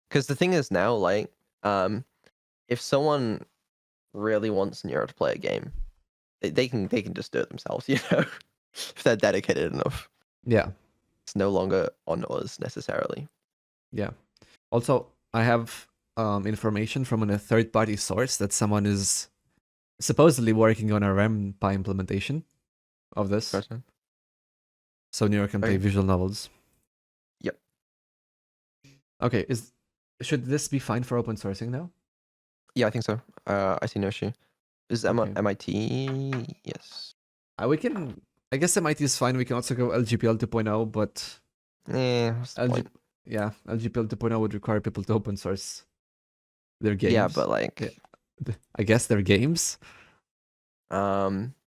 Because the thing is now, like, if someone really wants Neuro to play a game, they can just do it themselves, you know, if they're dedicated enough. Yeah. It's no longer on us necessarily. Yeah. Also, I have information from a third-party source that someone is supposedly working on a REMPA implementation of this. Person. So Neuro can play Okay. visual novels. Yep. Okay, should this be fine for open sourcing now? Yeah, I think so. I see no issue. Is Okay. MIT? Yes. We can. I guess MIT is fine. We can also go LGPL 2.0, but What's the point? yeah, LGPL 2.0 would require people to open source their games. Yeah, but like, yeah. I guess their games.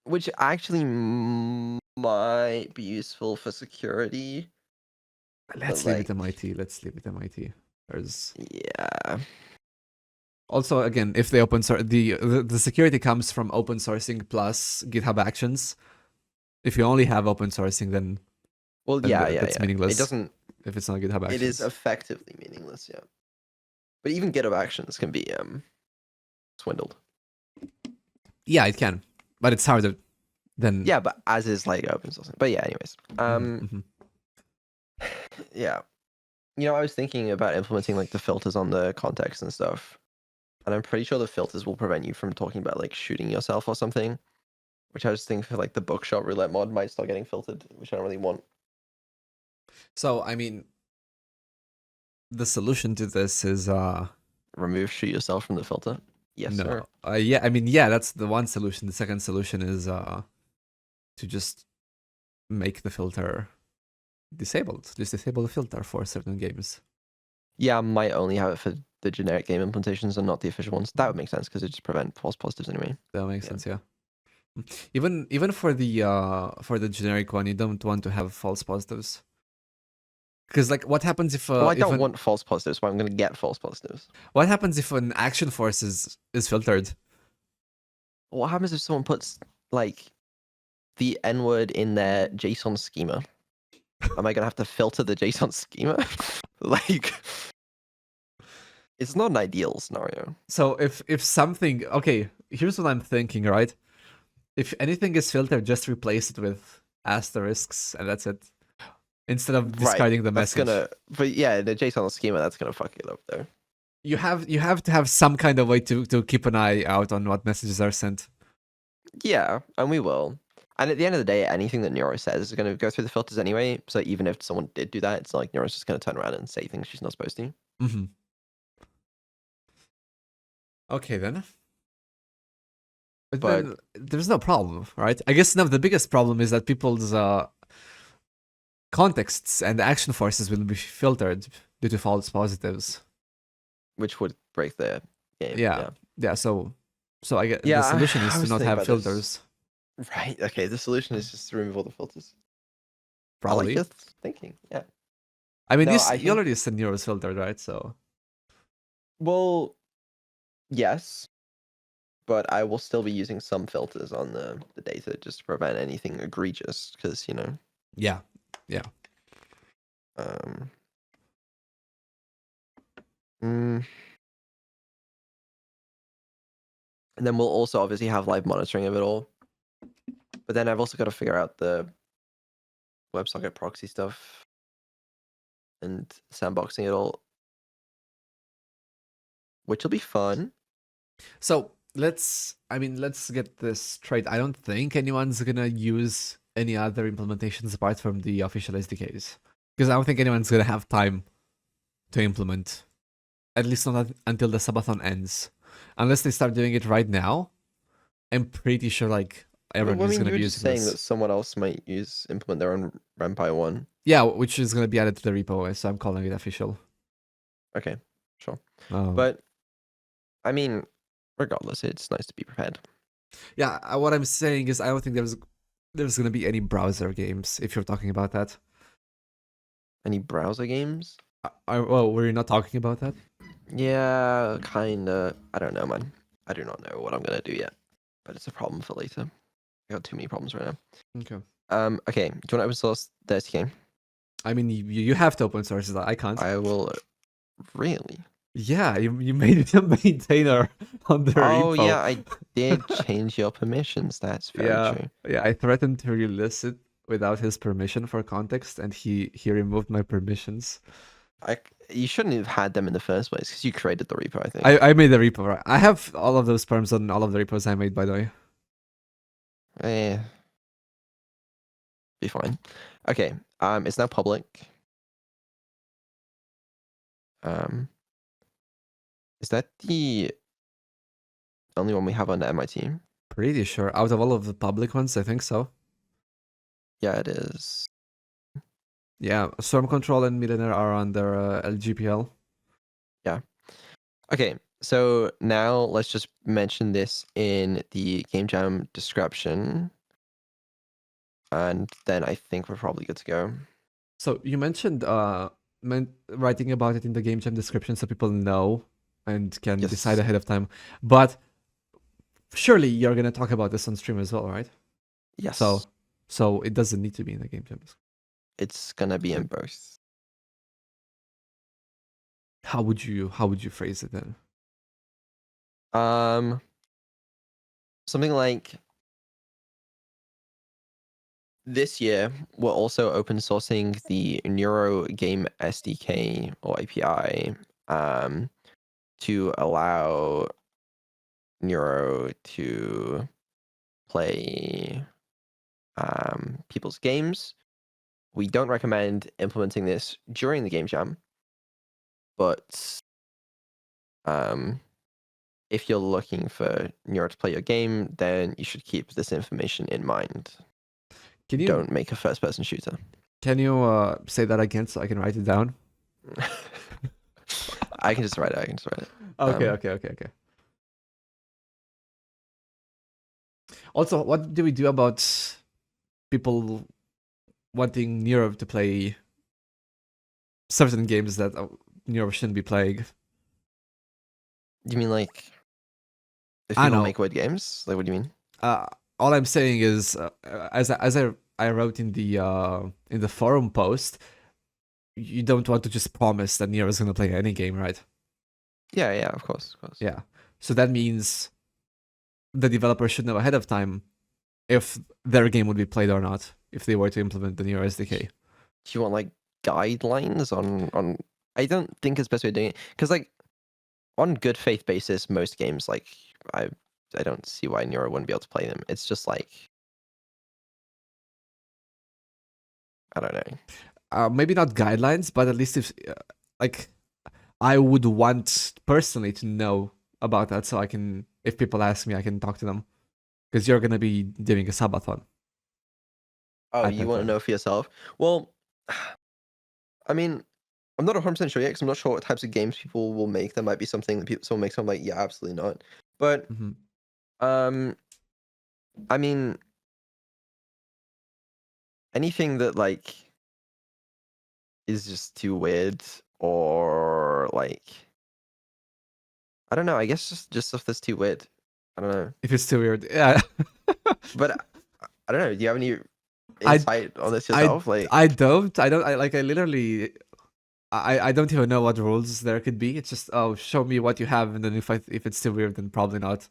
Which actually might be useful for security. Let's leave it MIT. Let's leave it MIT. Yeah. Also, again, if they open source, the security comes from open sourcing plus GitHub Actions. If you only have open sourcing, then that's meaningless. It doesn't. If it's not GitHub Actions, it is effectively meaningless. Yeah, but even GitHub Actions can be swindled. Yeah, it can, but it's harder than. Yeah, but as is like open source. But yeah, anyways. Yeah, I was thinking about implementing like the filters on the context and stuff, and I'm pretty sure the filters will prevent you from talking about like shooting yourself or something. Which I was thinking for like the bookshop roulette mod might start getting filtered, which I don't really want. So I mean, the solution to this is remove shoot yourself from the filter. Yes, no. sir. Yeah, I mean, yeah, that's the one solution. The second solution is to just make the filter disabled. Just disable the filter for certain games. Yeah, I might only have it for the generic game implementations and not the official ones. That would make sense because it just prevent false positives anyway. That makes sense, yeah. Even for the generic one, you don't want to have false positives. Because like, what happens if? I don't want false positives, but I'm going to get false positives. What happens if an action force is filtered? What happens if someone puts like the N word in their JSON schema? Am I going to have to filter the JSON schema? Like, it's not an ideal scenario. So if something, okay, here's what I'm thinking, right? If anything is filtered, just replace it with asterisks, and that's it. Instead of discarding the message. But yeah, the JSON schema, that's gonna fuck it up though. You have to have some kind of way to keep an eye out on what messages are sent. Yeah, and we will. And at the end of the day, anything that Neuro says is going to go through the filters anyway. So even if someone did do that, it's not like Neuro's just going to turn around and say things she's not supposed to. Mm-hmm. Okay, then. But then there's no problem, right? I guess now the biggest problem is that people's contexts and action forces will be filtered due to false positives, which would break the game. Yeah. So I guess the solution is to not have filters. Right. Okay. The solution is just to remove all the filters. Probably. I like your thinking. Yeah. I mean, you already said Neuro is filtered, right? So. Well, yes, but I will still be using some filters on the data just to prevent anything egregious, because Yeah. And then we'll also obviously have live monitoring of it all. But then I've also got to figure out the WebSocket proxy stuff and sandboxing it all, which will be fun. So let's get this straight. I don't think anyone's gonna use any other implementations apart from the official SDKs, because I don't think anyone's gonna have time to implement, at least not until the subathon ends, unless they start doing it right now. I'm pretty sure like everyone is gonna be using saying that someone else might implement their own REMPI one. Yeah, which is gonna be added to the repo, so I'm calling it official. Okay, sure. But I mean, regardless, it's nice to be prepared. Yeah, what I'm saying is I don't think there's gonna be any browser games, if you're talking about that. Any browser games? Well, were you not talking about that? Yeah, kinda. I don't know, man. I do not know what I'm gonna do yet, but it's a problem for later. I got too many problems right now. Okay. Okay. Do you want to open source the SDK? I mean, you have to open source that. I can't. I will Really? Yeah, you made me a maintainer on the Oh repo. yeah, I did change your permissions. That's very Yeah, true. yeah. I threatened to release it without his permission for context, and he removed my permissions. You shouldn't have had them in the first place because you created the repo, I think. I made the repo, right? I have all of those perms on all of the repos I made, by the way. Eh, be fine. Okay. It's now public. Um, is that the only one we have on MIT? Pretty sure. Out of all of the public ones, I think so. Yeah, it is. Yeah, Storm Control and Millionaire are under LGPL. Yeah. Okay. So now let's just mention this in the game jam description, and then I think we're probably good to go. So you mentioned writing about it in the game jam description so people know and can decide Yes. ahead of time. But surely you're gonna talk about this on stream as well, right? Yes. So it doesn't need to be in the game jam. It's gonna be in both. How would you phrase it then? Um, Something like this year, we're also open sourcing the Neuro game SDK or API to allow Neuro to play people's games. We don't recommend implementing this during the game jam, but if you're looking for Neuro to play your game, then you should keep this information in mind. Can you Don't make a first-person shooter. say that again so I can write it down? I can just write it. Okay, Um, okay. Also, what do we do about people wanting Neuro to play certain games that Neuro shouldn't be playing? You mean like if I people know. make word games? Like, what do you mean? Uh, all I'm saying is, as I wrote in the forum post, you don't want to just promise that Neuro is gonna play any game, right? Yeah, yeah, of course, of course. Yeah. So that means the developer should know ahead of time if their game would be played or not if they were to implement the Neuro SDK. Do you want like guidelines on? I don't think it's the best way of doing it because like on good faith basis, most games like I I don't see why Neuro wouldn't be able to play them. It's just like I don't know. Maybe not guidelines, but at least if like I would want personally to know about that so I can, if people ask me, I can talk to them because you're gonna be doing a subathon Oh, at you that want to time. know for yourself? Well, I mean, I'm not 100% sure yet because I'm not sure what types of games people will make. That might be something that people someone makes. I'm like, yeah, absolutely not. But Hmm. um, I mean, anything that like is just too weird or like I don't know. I guess just stuff that's too weird. I don't know. If it's too weird, yeah. But I don't know. Do you have any I insight on this I yourself? Like, I like I literally I don't even know what rules there could be. It's just, oh, show me what you have, and then if it's too weird, then probably not.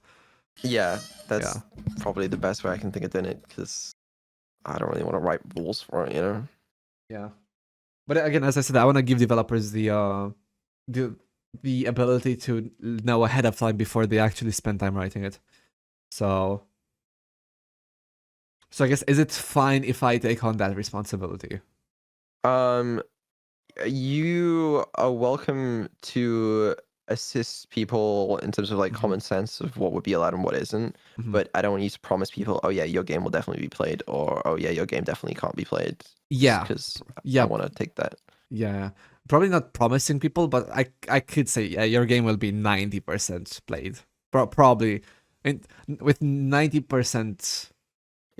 yeah, Yeah, that's probably the best way I can think of doing it because I don't really want to write rules for it. You know. yeah. But again, as I said, I want to give developers the the ability to know ahead of time before they actually spend time writing it. So I guess, is it fine if I take on that responsibility? Um, you are welcome to assist people in terms of like Hmm. common sense of what would be allowed and what isn't. Hmm. But I don't want you to promise people, oh yeah, your game will definitely be played, or oh yeah, your game definitely can't be played, just Yeah, because I yeah, want to take that. yeah. Probably not promising people, but I could say, yeah, your game will be 90% played. Probably, and with 90%,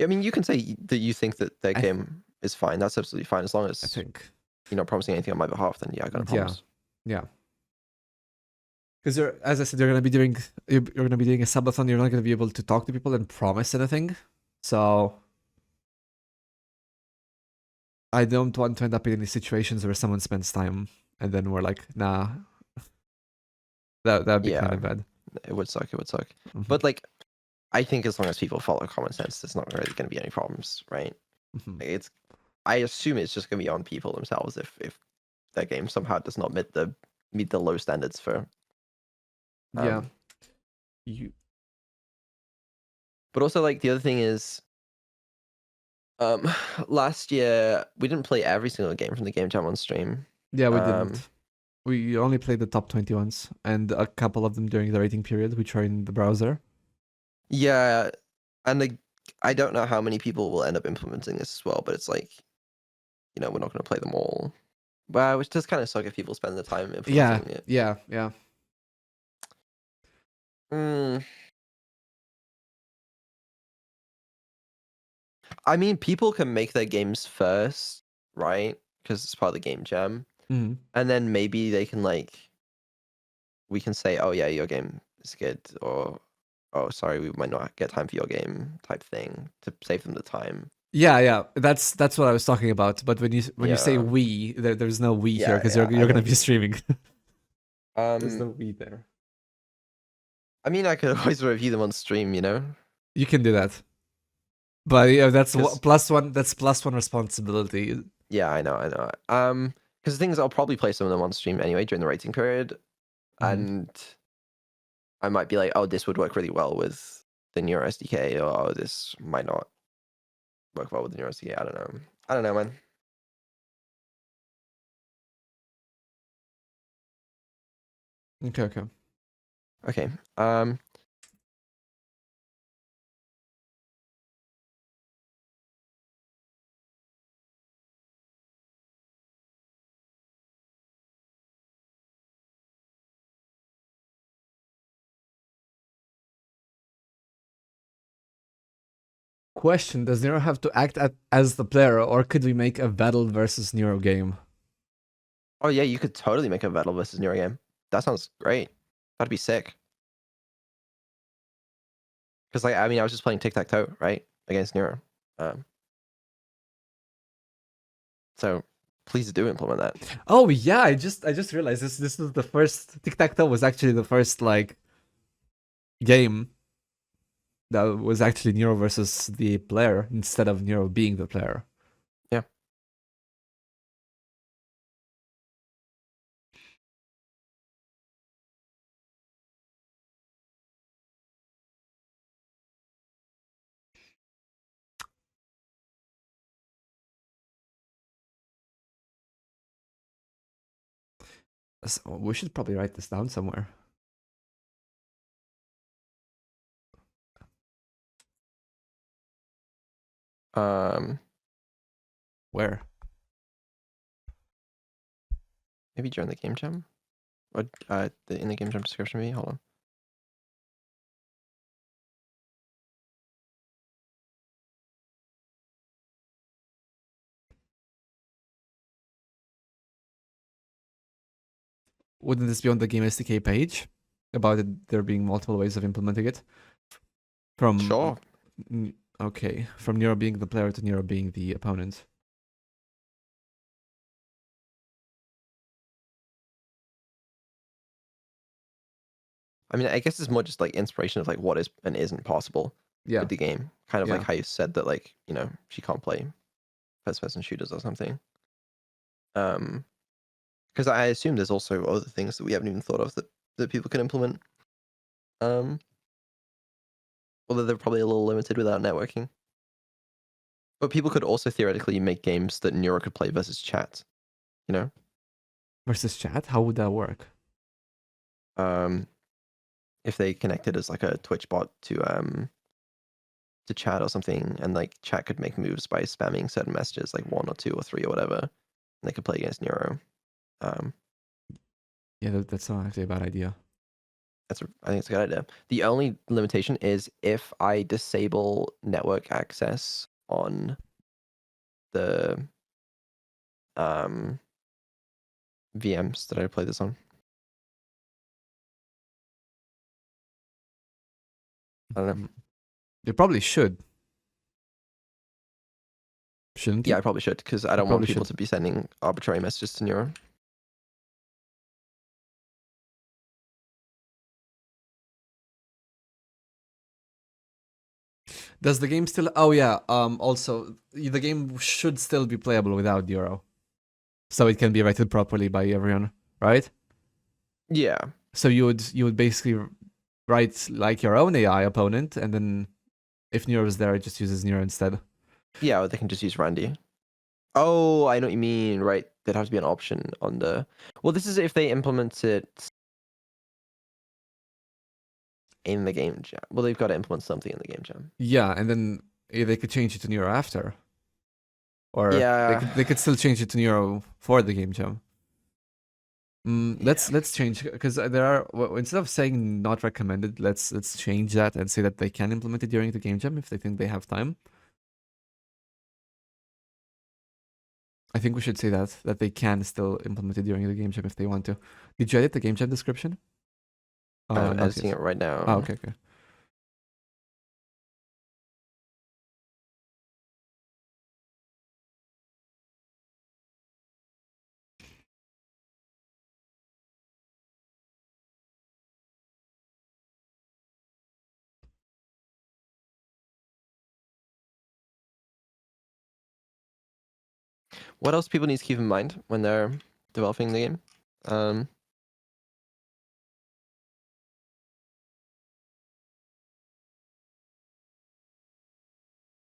I mean, you can say that you think that their I th- game is fine. That's absolutely fine as long I as think, you're not promising anything on my behalf. Then yeah, I gotta yeah, promise. yeah. Because you're, as I said, you're gonna be doing a subathon. You're not gonna be able to talk to people and promise anything. So I don't want to end up in any situations where someone spends time and then we're like, nah, That'd be kind Yeah, of bad. it would suck. It would suck. Mhm, But like, I think as long as people follow common sense, there's not really going to be any problems, right? mhm. Like, I assume it's just going to be on people themselves if their game somehow does not meet the low standards for Yeah. um. You. But also, like, the other thing is, last year we didn't play every single game from the game jam on stream. Yeah, we Um, didn't. We only played the top 20 ones, and a couple of them during the rating period, which are in the browser. yeah, and I don't know how many people will end up implementing this as well, but it's like, we're not going to play them all. Well, which does kind of suck if people spend the time Yeah, implementing it. yeah. Mm, I mean, people can make their games first, right? Because it's part of the game jam, Mhm. and then maybe they can we can say, oh yeah, your game is good, or oh sorry, we might not get time for your game, type thing, to save them the time. Yeah. That's what I was talking about. But when you say Yeah, we, there's no we here yeah, because yeah. you're I gonna know. be streaming. There's Um, no we there. I mean, I could always review them on stream, You can do that, but yeah, that's because plus one. That's plus one responsibility. yeah, I know, I know. Because the thing is, I'll probably play some of them on stream anyway during the rating period, Mhm. and I might be like, oh, this would work really well with the Neuro SDK, or oh, this might not work well with the Neuro SDK. I don't know. I don't know, man. Okay. Okay. Question: does Neuro have to act as the player, or could we make a Vedal versus Neuro game? Oh yeah, you could totally make a Vedal versus Neuro game. That sounds great. That'd be sick. Because I mean, I was just playing tic tac toe, right, against Neuro. Um, so please do implement that. Oh yeah, I just realized this is the first tic tac toe was actually the first like game that was actually Nero versus the player instead of Nero being the player. Yeah. So we should probably write this down somewhere. Um, Where? maybe during the game jam, or in the game jam description. Maybe hold on. Wouldn't this be on the game SDK page about there being multiple ways of implementing it? From Sure. okay, from Nero being the player to Nero being the opponent. I mean, I guess it's more just like inspiration of like what is and isn't possible Yeah, with the game. Kind of like yeah. how you said that, like, she can't play first person shooters or something. Because I assume there's also other things that we haven't even thought of that people can implement. Although they're probably a little limited without networking. But people could also theoretically make games that Neuro could play versus chat, you know? Versus chat? How would that work? Um, if they connected as like a Twitch bot to chat or something, and like chat could make moves by spamming certain messages, like 1 or 2 or 3 or whatever, and they could play against Neuro. Yeah, that's not actually a bad idea. I think it's a good idea. The only limitation is if I disable network access on the VMs that I play this on. I don't know. You probably should. Shouldn't Yeah, you? I probably should, because I You don't want probably people should. to be sending arbitrary messages to Neuro. Does the game still? Oh yeah. Also, the game should still be playable without Neuro, so it can be rated properly by everyone, right? Yeah. So you would basically write like your own AI opponent, and then if Neuro is there, it just uses Neuro instead. Yeah, or they can just use Randy. Oh, I know what you mean. Right. There'd have to be an option on the. Well, this is if they implement it in the game jam. Well, they've got to implement something in the game jam. Yeah, and then they could change it to Neuro after, or they Yeah. could still change it to Neuro for the game jam. Yeah. Let's change because there are instead of saying not recommended, let's change that and say that they can implement it during the game jam if they think they have time. I think we should say that they can still implement it during the game jam if they want to. Did you edit the game jam description? I'm Not editing yet. it right now. Oh, okay, okay. What else people need to keep in mind when they're developing the game?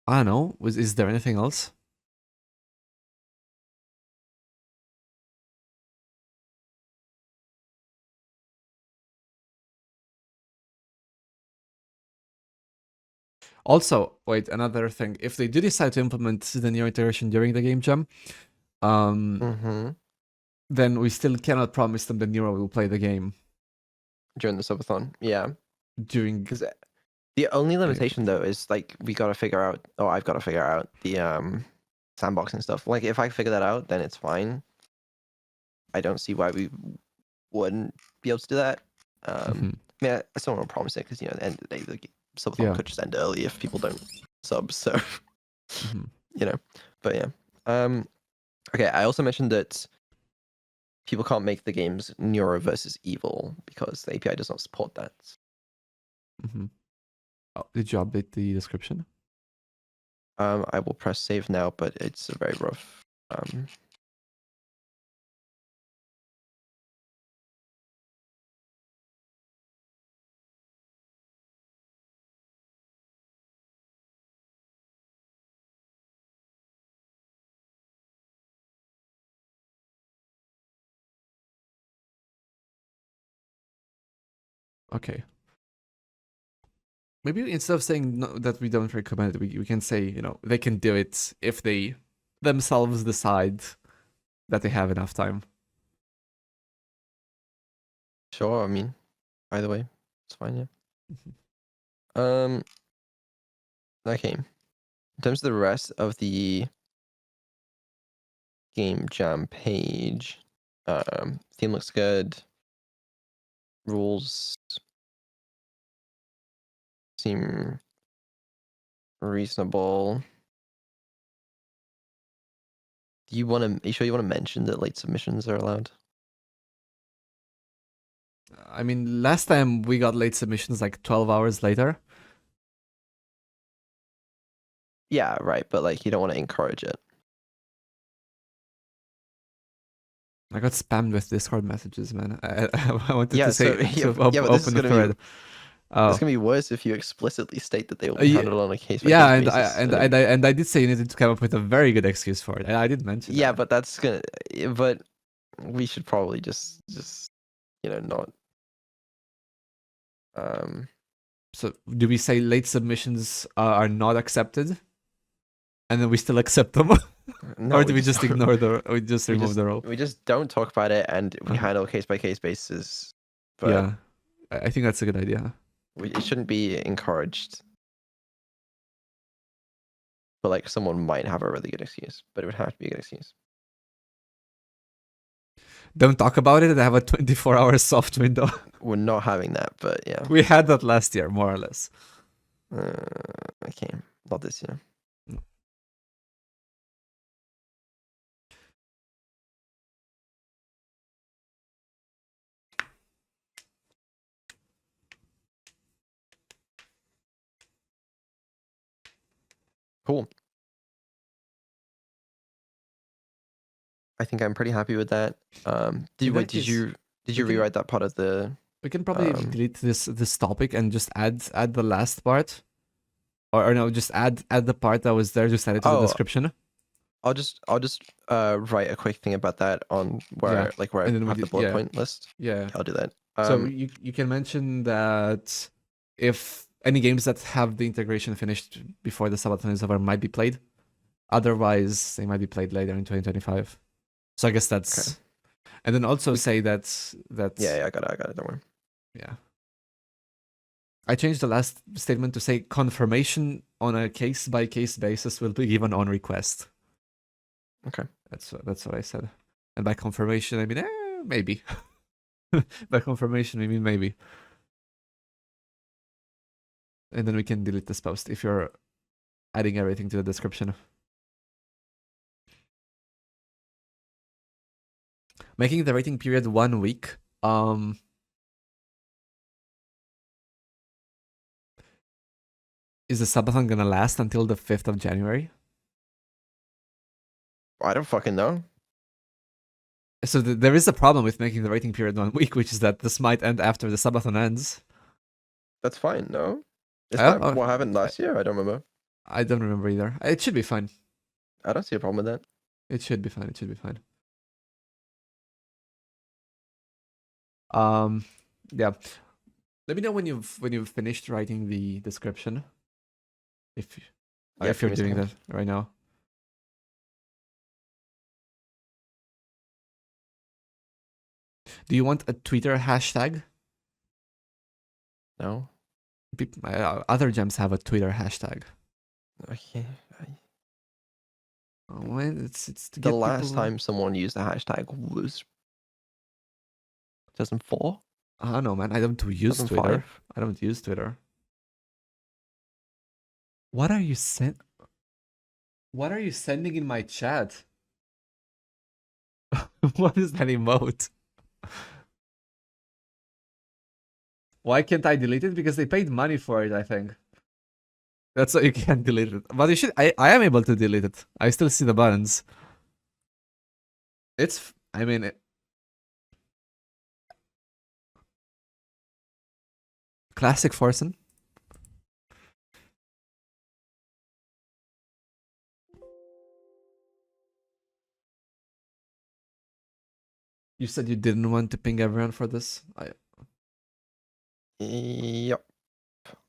I don't know. Is there anything else? Also, wait, another thing. If they do decide to implement the Neo iteration during the game jam, Mm-hmm. then we still cannot promise them that Nero will play the game During the subathon. Yeah. during. Because the only Okay. limitation though is like we gotta figure out, or I've got to figure out the sandboxing stuff. Like if I figure that out, then it's fine. I don't see why we wouldn't be able to do that. Mhm. I still don't want to promise it because at the end of the day, the subathon Yeah. could just end early if people don't sub. So Mhm. but yeah. Okay. I also mentioned that people can't make the games Neuro versus Evil because the API does not support that. Mhm. Oh, did you update the description? I will press save now, but it's a very rough. Okay. Maybe instead of saying no, that we don't recommend it, we can say, they can do it if they themselves decide that they have enough time. Sure. I mean, either way, it's fine. Yeah. Mhm. Okay. In terms of the rest of the game jam page, theme looks good. Rules seem reasonable. Are you sure you want to mention that late submissions are allowed? I mean, last time we got late submissions like 12 hours later. Yeah, right. But like, you don't want to encourage it. I got spammed with Discord messages, man. I wanted Yeah. to So say yeah, to but this is open the gonna be thread. Oh, worse if you explicitly state that they will be yeah, handled on a case by yeah, case and I basis. and And I and I did say you needed to come up with a very good excuse for it, and I did mention yeah, that. but that's gonna. But we should probably just not. Um. So, do we say late submissions are not accepted, and then we still accept them, No, or we do we just just don't. ignore the, or we just We remove just the role? we just don't talk about it, and we Uh-huh. handle case by case basis. But Yeah, I think that's a good idea. it shouldn't be encouraged. But like someone might have a really good excuse, but it would have to be a good excuse. Don't talk about it. I have a 24-hour soft window. We're not having that, but yeah. We had that last year, more or less. Okay, not this year. Cool. I think I'm pretty happy with that. In that Did case, did we you can rewrite that part of the we can probably um delete this topic and just add the last part, or no, just add the part that was there. Just add it to the oh description. I'll just write a quick thing about that on Yeah, where and I then we have the did, bullet point list. yeah. Yeah, I'll do that. So you can mention that if any games that have the integration finished before the subathon is over might be played. Otherwise, they might be played later in 2025. So I guess Okay. that's, and then also We, say that yeah, I got it. Don't worry. yeah. I changed the last statement to say confirmation on a case by case basis will be given on request. Okay. That's what I said. And by confirmation, I mean maybe. By confirmation, I mean maybe. And then we can delete this post if you're adding everything to the description. Making the waiting period 1 week. Is the subathon gonna last until the 5th of January? I don't fucking know. So there is a problem with making the waiting period 1 week, which is that this might end after the subathon ends. That's fine. No, is Oh, that oh, what happened last year? I don't remember. I don't remember either. It should be fine. I don't see a problem with that. It should be fine. It should be fine. Um, yeah. Let me know when you've finished writing the description. If Yeah, if give you're me a doing second. that right now. Do you want a Twitter hashtag? No, Other gems have a Twitter hashtag. okay. Oh, man, it's to The get last people. time someone used the hashtag was 2004, I don't know, man. I don't use Twitter. 2005. I don't use Twitter. What are you send? What are you sending in my chat? What is that emote? Why can't I delete it? Because they paid money for it, I think. That's why you can't delete it. But you should. I am able to delete it. I still see the buttons. It's. I mean, classic Forsen. You said you didn't want to ping everyone for this. Yep.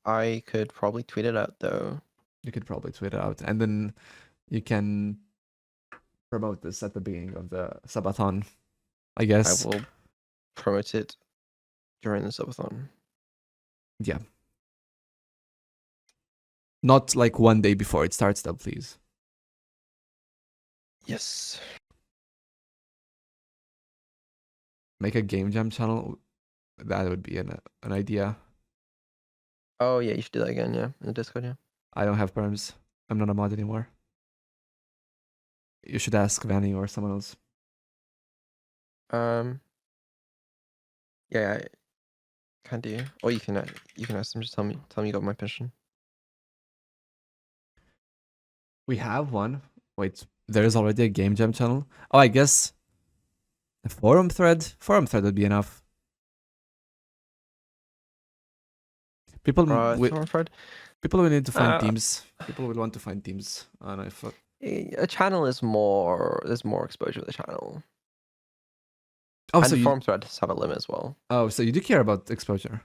I could probably tweet it out though. You could probably tweet it out, and then you can promote this at the beginning of the subathon. I I guess. will promote it during the subathon. Yeah. Not like 1 day before it starts, though, please. Yes. Make a game jam channel. That would be an idea. Oh yeah, you should do that again. Yeah, in the Discord. Yeah. I don't have perms. I'm not a mod anymore. You should ask Vanny or someone else. Um. Yeah, I can do. Or you can ask them. Just tell me you got my permission. We have one. Wait, there is already a game jam channel. Oh, I guess a forum thread. Forum thread would be enough. People Forum thread. people will need to find teams. People will want to find teams. I don't know if A channel is more. There's more exposure to the channel. oh, And so the you forum threads have a limit as well. oh, so you do care about exposure.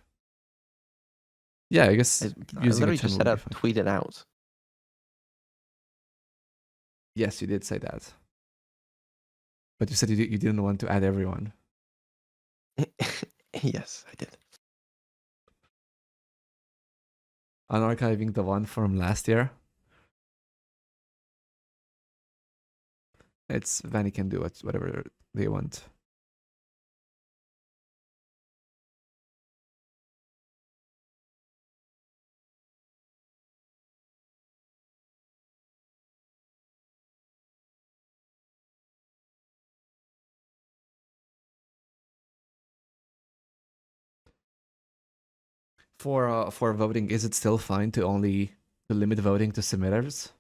Yeah, I guess I using a literally channel just would said be I'd fine. tweet it out. Yes, you did say that. But you said you didn't want to add everyone. Yes, I did. Unarchiving the one from last year. It's Vanny can do whatever they want. For voting, is it still fine to limit voting to submitters?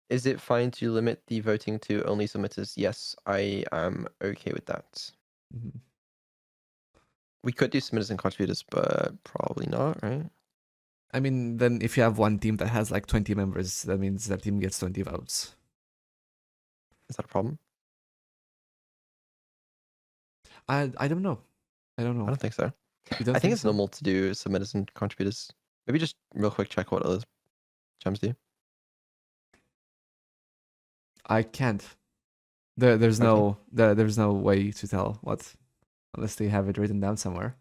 Is it fine to limit the voting to only submitters? Yes, I am okay with that. Mhm. We could do submitters and contributors, but probably not, right? I mean, then if you have one team that has like 20 members, that means that team gets 20 votes. Is that a problem? I don't know. I don't I know. don't think so. You don't I think think it's so? normal to do submitters and contributors. Maybe just real quick check what other gems do. I can't. There's Okay. there's no way to tell what unless they have it written down somewhere.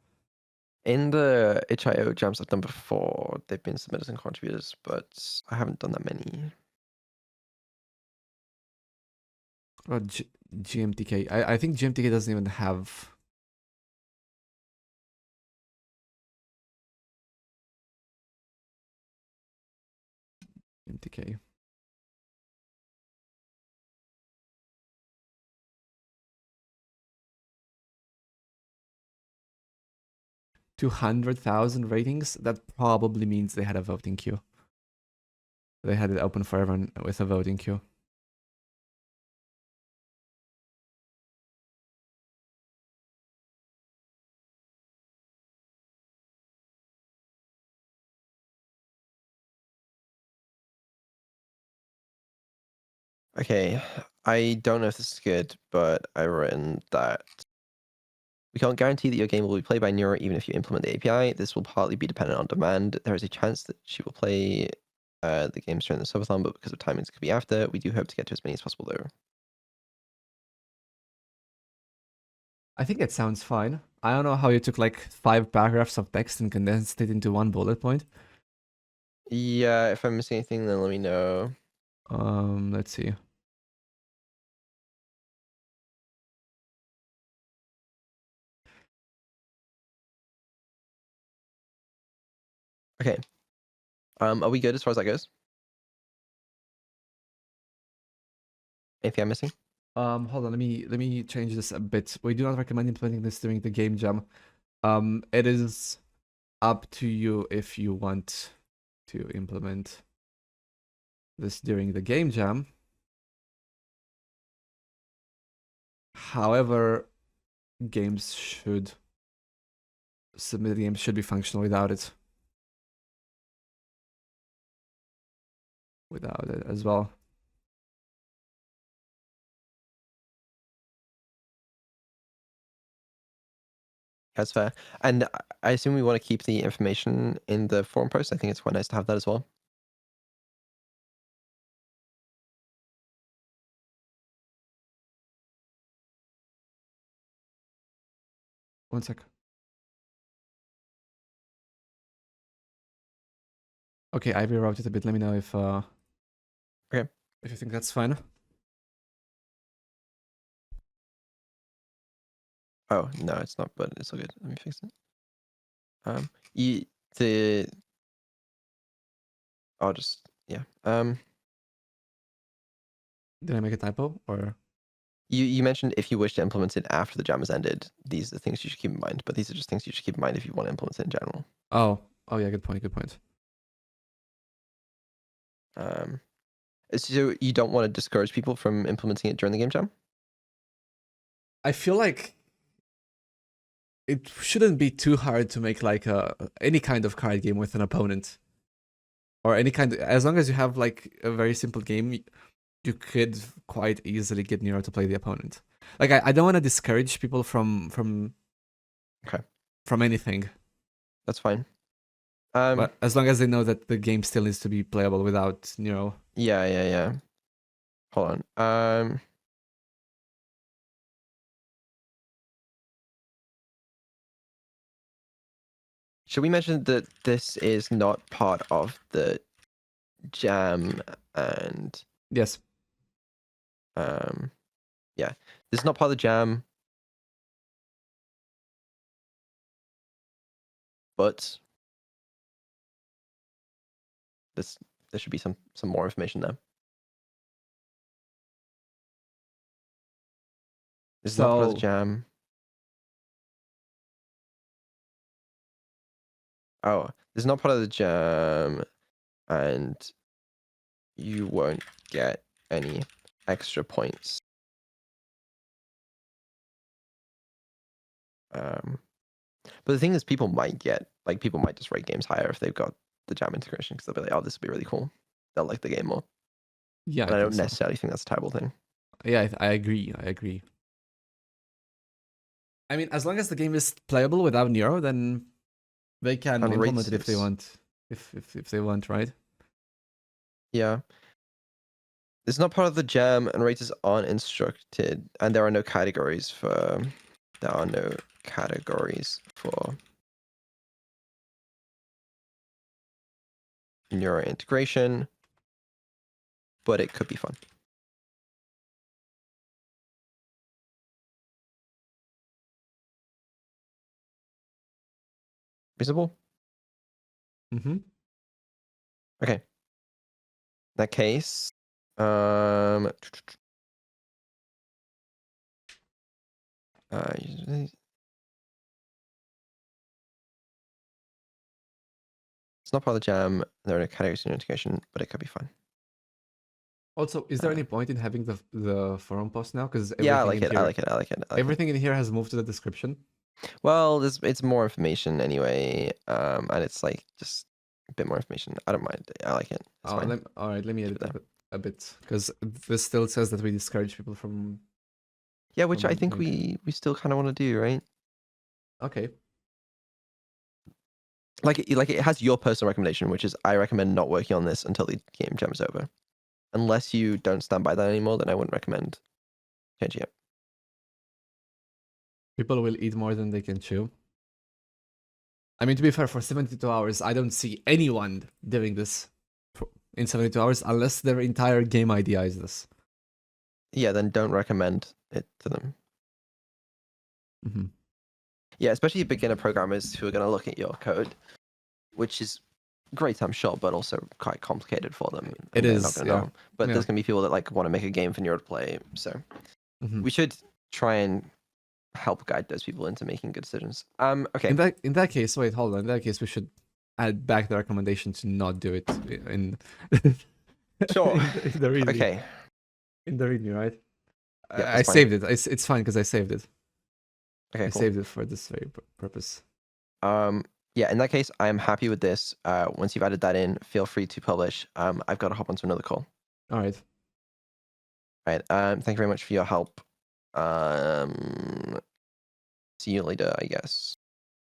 In the HIO gems I've done before, they've been submitters and contributors, but I haven't done that many. What about GMTK? I think GMTK doesn't even have. GMTK. 200,000 ratings. That probably means they had a voting queue. They had it open for everyone with a voting queue. Okay, I don't know if this is good, but I've written that we can't guarantee that your game will be played by Neuro even if you implement the API. This will partly be dependent on demand. There is a chance that she will play the games during the subathon, but because of timings, it could be after. We do hope to get to as many as possible, though. I think it sounds fine. I don't know how you took like 5 paragraphs of text and condensed it into one bullet point. Yeah, if I'm missing anything, then let me know. Let's see. Okay. Are we good as far as that goes? Anything I'm missing? Hold on, let me change this a bit. We do not recommend implementing this during the game jam. It is up to you if you want to implement this during the game jam. However, games should submitted games should be functional without it. Without it as well. That's fair. And I assume we want to keep the information in the forum post. I think it's quite nice to have that as well. One sec. Okay, I rewrote it a bit. Let me know if Okay. if you think that's fine. Oh, no, it's not, but it's all good. Let me fix it. You the I'll just yeah. Did I make a typo or? You mentioned if you wish to implement it after the jam has ended, these are things you should keep in mind. But these are just things you should keep in mind if you want to implement it in general. Oh yeah, good point. Good point. So you don't want to discourage people from implementing it during the game jam? I feel like it shouldn't be too hard to make like any kind of card game with an opponent, or any kind. As long as you have like a very simple game, you could quite easily get Nero to play the opponent. Like I don't want to discourage people Okay, from anything, that's fine. but as long as they know that the game still needs to be playable without Nero. Yeah. Hold on. Should we mention that this is not part of the jam and Yes. yeah, this is not part of the jam, but this there should be some more information there. This is not part of the So jam. Oh, this is not part of the jam, and you won't get any extra points. But the thing is, people might just rate games higher if they've got the jam integration, because they'll be like, oh, this would be really cool. They'll like the game more. Yeah, And I I think don't so. necessarily think that's a terrible thing. Yeah, I agree. I agree. I mean, as long as the game is playable without Neuro, then they can And implement rates it if they is, want. If they want, right? yeah. It's not part of the jam, and rates aren't instructed, and there are no categories for Neuro integration, but it could be fun. Reasonable? Mm-hmm. Okay. In that case, it's not part of the jam. There are no categories in integration, but it could be fun. Also, is there any point in having the forum post now? Because Yeah, I everything like in it. here, I like it. I like it. I like it. everything in here has moved to the description. Well, it's more information anyway, and it's like just a bit more information. I don't mind. I like it. It's fine. All right, let me edit there. a bit, because this still says that we discourage people from. Yeah, which I think doing- we still kind of want to do, right? Okay. Like it has your personal recommendation, which is I recommend not working on this until the game jam is over. Unless you don't stand by that anymore, then I wouldn't recommend changing it. People will eat more than they can chew. I mean, to be fair, for 72 hours, I don't see anyone doing this in 72 hours unless their entire game idea is this. Yeah, then don't recommend it to them. Mm-hmm. Yeah, especially beginner programmers who are going to look at your code, which is great, I'm sure, but also quite complicated for them. It They're is, not going to yeah. know. But Yeah. there's going to be people that like want to make a game for Neuro to play. So we should try and help guide those people into making good decisions. Okay. In that case, wait, hold on. In that case, we should add back the recommendation to not do it in. Sure. in the README. Okay. In the README, right? Yeah, I fine. saved it. It's fine because I saved it. Okay, I cool. saved it for this very purpose. Yeah, in that case, I am happy with this. Once you've added that in, feel free to publish. I've got to hop onto another call. All right. All right. Thank you very much for your help. See you later, I guess.